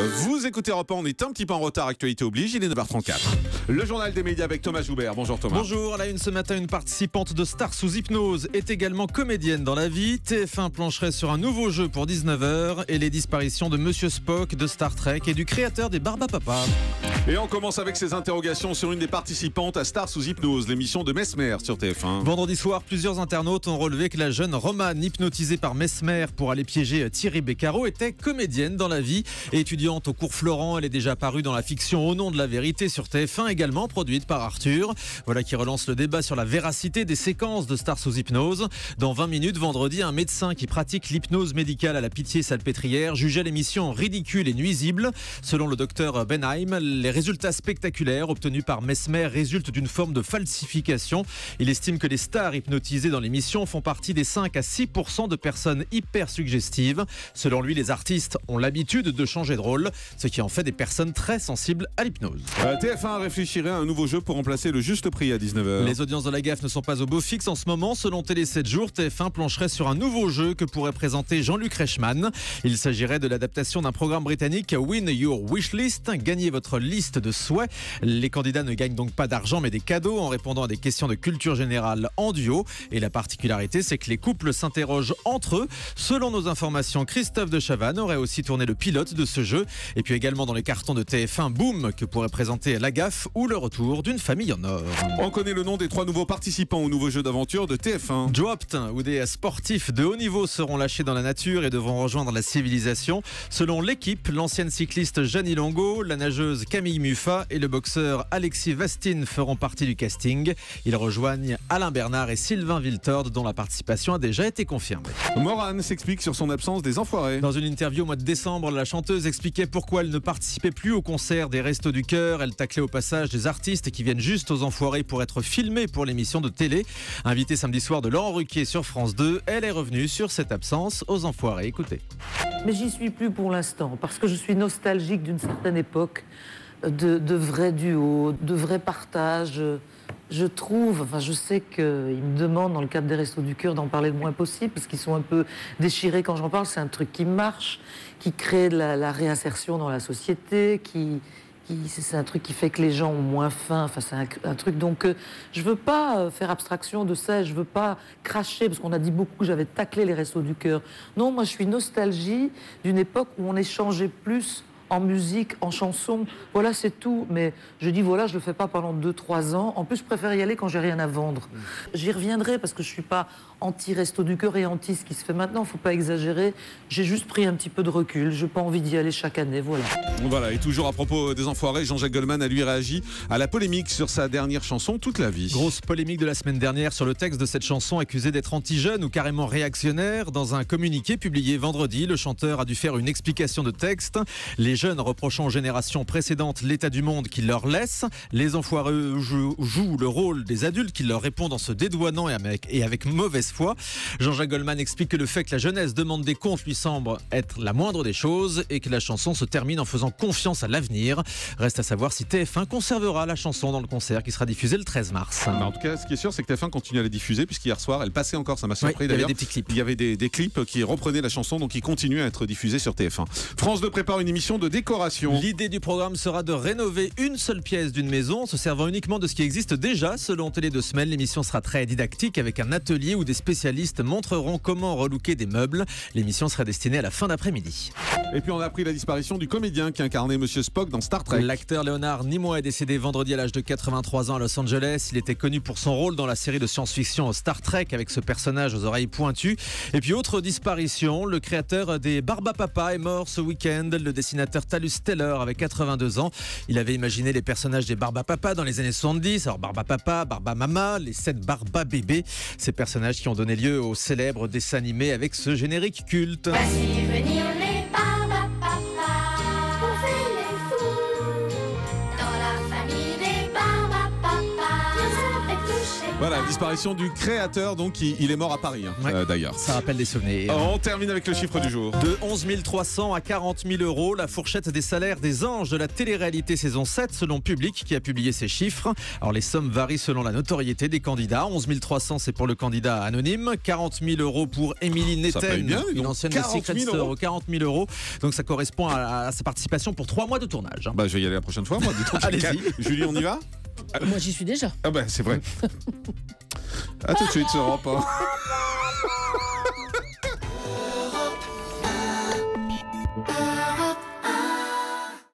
Vous écoutez Europe 1, on est un petit peu en retard, actualité oblige, il est 9h34. Le journal des médias avec Thomas Joubert. Bonjour Thomas. Bonjour, à la une ce matin, une participante de Stars sous hypnose est également comédienne dans la vie. TF1 plancherait sur un nouveau jeu pour 19h et les disparitions de Monsieur Spock de Star Trek et du créateur des Barbapapa. Et on commence avec ces interrogations sur une des participantes à Stars sous hypnose, l'émission de Mesmer sur TF1. Vendredi soir, plusieurs internautes ont relevé que la jeune Romane, hypnotisée par Mesmer pour aller piéger Thierry Beccaro, était comédienne dans la vie et étudiante au cours Florent. Elle est déjà apparue dans la fiction Au nom de la vérité sur TF1, également produite par Arthur. Voilà qui relance le débat sur la véracité des séquences de Stars sous hypnose. Dans 20 minutes, vendredi, un médecin qui pratique l'hypnose médicale à la Pitié-Salpêtrière jugeait l'émission ridicule et nuisible. Selon le docteur Benheim, les résultats spectaculaires obtenus par Mesmer résultent d'une forme de falsification. Il estime que les stars hypnotisées dans l'émission font partie des 5 à 6% de personnes hyper suggestives. Selon lui, les artistes ont l'habitude de changer de rôle, ce qui en fait des personnes très sensibles à l'hypnose. TF1 réfléchirait à un nouveau jeu pour remplacer le juste prix à 19h. Les audiences de la gaffe ne sont pas au beau fixe en ce moment. Selon Télé 7 jours, TF1 plancherait sur un nouveau jeu que pourrait présenter Jean-Luc Reichmann. Il s'agirait de l'adaptation d'un programme britannique Win Your Wishlist, gagner votre liste de souhaits. Les candidats ne gagnent donc pas d'argent mais des cadeaux en répondant à des questions de culture générale en duo. Et la particularité, c'est que les couples s'interrogent entre eux. Selon nos informations, Christophe de Chavannes aurait aussi tourné le pilote de ce jeu. Et puis également dans les cartons de TF1, Boom, que pourrait présenter la gaffe ou le retour d'une famille en or. On connaît le nom des 3 nouveaux participants au nouveau jeu d'aventure de TF1. Dropped, où des sportifs de haut niveau seront lâchés dans la nature et devront rejoindre la civilisation. Selon l'équipe, l'ancienne cycliste Jeannie Longo, la nageuse Camille Muffat et le boxeur Alexis Vastine feront partie du casting. Ils rejoignent Alain Bernard et Sylvain Wiltord, dont la participation a déjà été confirmée. Morane s'explique sur son absence des Enfoirés. Dans une interview au mois de décembre, la chanteuse expliquait pourquoi elle ne participait plus au concert des Restos du Cœur. Elle taclait au passage des artistes qui viennent juste aux Enfoirés pour être filmés pour l'émission de télé. Invitée samedi soir de Laurent Ruquier sur France 2, elle est revenue sur cette absence aux Enfoirés. Écoutez. Mais j'y suis plus pour l'instant, parce que je suis nostalgique d'une certaine époque, de vrais duos, de vrais partages. Je trouve, enfin je sais qu'ils me demandent dans le cadre des Restos du Cœur d'en parler le moins possible, parce qu'ils sont un peu déchirés quand j'en parle. C'est un truc qui marche, qui crée de la réinsertion dans la société, c'est un truc qui fait que les gens ont moins faim. Enfin, c'est un truc. Donc, je veux pas faire abstraction de ça. Je veux pas cracher parce qu'on a dit beaucoup que j'avais taclé les Restos du Cœur. Non, moi, je suis nostalgie d'une époque où on échangeait plus en musique, en chanson. Voilà, c'est tout. Mais je dis, voilà, je le fais pas pendant 2-3 ans. En plus, je préfère y aller quand j'ai rien à vendre. J'y reviendrai parce que je suis pas anti-Resto du Cœur et anti ce qui se fait maintenant. Faut pas exagérer. J'ai juste pris un petit peu de recul. J'ai pas envie d'y aller chaque année. Voilà. Voilà, et toujours à propos des Enfoirés, Jean-Jacques Goldman a lui réagi à la polémique sur sa dernière chanson, Toute la vie. Grosse polémique de la semaine dernière sur le texte de cette chanson, accusé d'être anti-jeune ou carrément réactionnaire. Dans un communiqué publié vendredi, le chanteur a dû faire une explication de texte. Les jeunes reprochant aux générations précédentes l'état du monde qu'ils leur laissent. Les Enfoirés jouent le rôle des adultes qui leur répondent en se dédouanant et avec mauvaise foi. Jean-Jacques Goldman explique que le fait que la jeunesse demande des comptes lui semble être la moindre des choses et que la chanson se termine en faisant confiance à l'avenir. Reste à savoir si TF1 conservera la chanson dans le concert qui sera diffusé le 13 mars. En tout cas, ce qui est sûr, c'est que TF1 continue à la diffuser, puisqu'hier soir, elle passait encore, ça m'a surpris d'ailleurs. Il y avait des petits clips. Il y avait des clips qui reprenaient la chanson, donc qui continuent à être diffusés sur TF1. France 2 prépare une émission de décoration. L'idée du programme sera de rénover une seule pièce d'une maison en se servant uniquement de ce qui existe déjà. Selon Télé 2 Semaines, l'émission sera très didactique avec un atelier où des spécialistes montreront comment relooker des meubles. L'émission sera destinée à la fin d'après-midi. Et puis on a appris la disparition du comédien qui incarnait Monsieur Spock dans Star Trek. L'acteur Leonard Nimoy est décédé vendredi à l'âge de 83 ans à Los Angeles. Il était connu pour son rôle dans la série de science-fiction Star Trek avec ce personnage aux oreilles pointues. Et puis autre disparition, le créateur des Barbapapa est mort ce week-end. Le dessinateur Talus Teller avait 82 ans. Il avait imaginé les personnages des Barbapapa dans les années 70. Alors Barbapapa, Barbamama, les 7 Barbabébés. Ces personnages qui ont donné lieu au célèbre dessin animé avec ce générique culte. Voici venir les Barbapapa, on fait les fous. Dans la famille des Barbapapa, ils ont fait toucher. Voilà, disparition du créateur, donc il est mort à Paris, d'ailleurs. Ça rappelle des souvenirs. On termine avec le chiffre du jour. De 11 300 à 40 000 euros, la fourchette des salaires des anges de la télé-réalité saison 7, selon Public, qui a publié ces chiffres. Alors les sommes varient selon la notoriété des candidats. 11 300, c'est pour le candidat anonyme. 40 000 euros pour Émilie Netten, une ancienne de Secret Story. 40 000 euros. Donc ça correspond à sa participation pour 3 mois de tournage. Bah, je vais y aller la prochaine fois, moi. Allez-y. Julie, on y va? Moi, j'y suis déjà. Ah bah, c'est vrai. À tout de suite sur Europe 1.